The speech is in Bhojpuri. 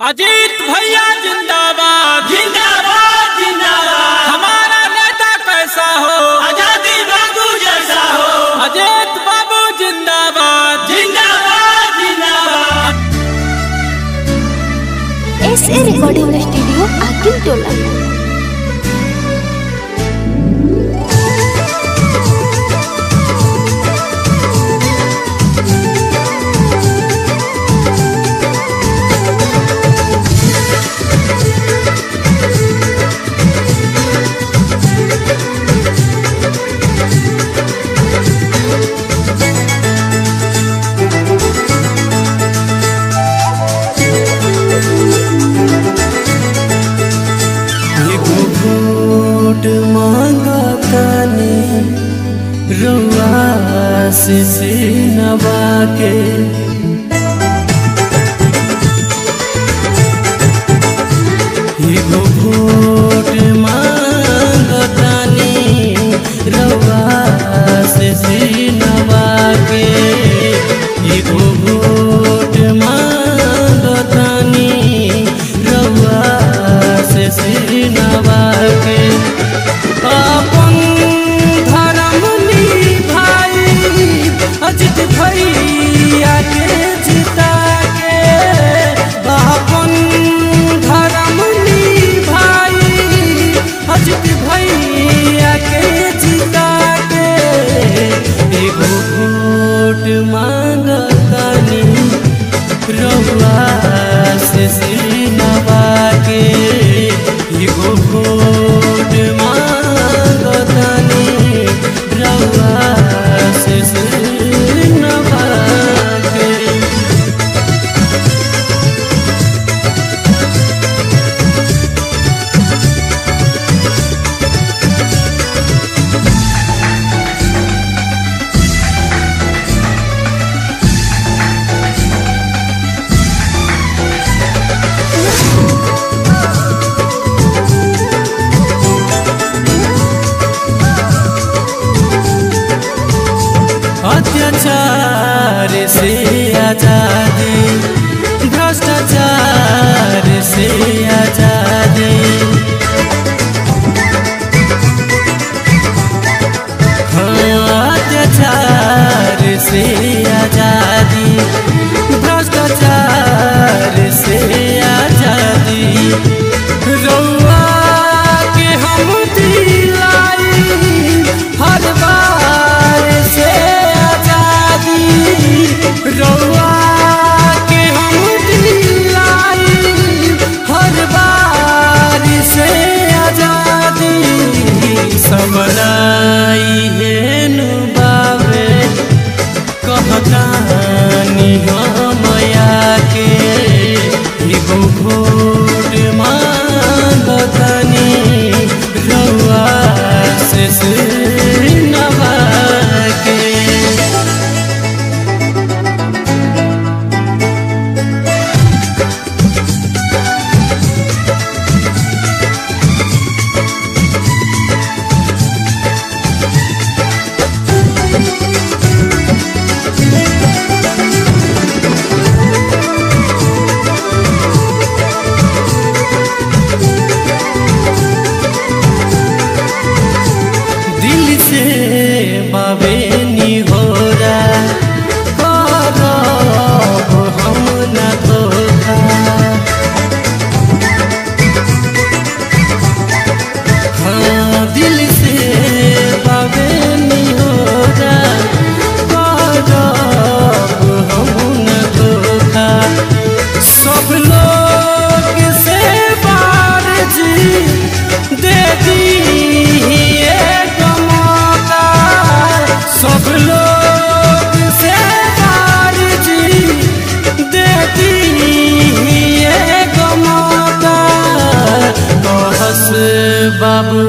अजीत भैया जिंदाबाद जिंदाबाद जिंदाबाद। हमारा नेता कैसा हो, आजादी बाबू जैसा हो। अजीत बाबू जिंदाबाद जिंदाबाद जिंदाबाद। SA रिकॉर्डिंग स्टूडियो आकिल टोला। रुआ से नवा के वोट मांगतानी, रुआ से नवा के वोट मांगतानी, रुआ से नवा के अपन अजित भैया के जिता के अपन धर्म निभाई। अजित भैया के जिता के एगो वोट मांगतानी, रुआ से नवा के एगो वोट मांगतानी, रुआ से अत्याचार से आजादी, भ्रष्टाचार से आजादी। हाँ, अत्याचार से आजादी, भ्रष्टाचार से आजादी। रुआ के हम दिलाई हर बार से रुआ के हम दिलाई हर बार से आजादी। सबलाई है नुबावे कहतानी हमया के एगो वोट मांगतानी, रुआ से नवा के। बाबे निहोरा करब हम न धोखा। हाँ, दिल से बाबे निहोरा करब हम न धोखा। सब लोग से बार जी दे दी, सब लोग से बार जी देती है गमौका। बहस बाबू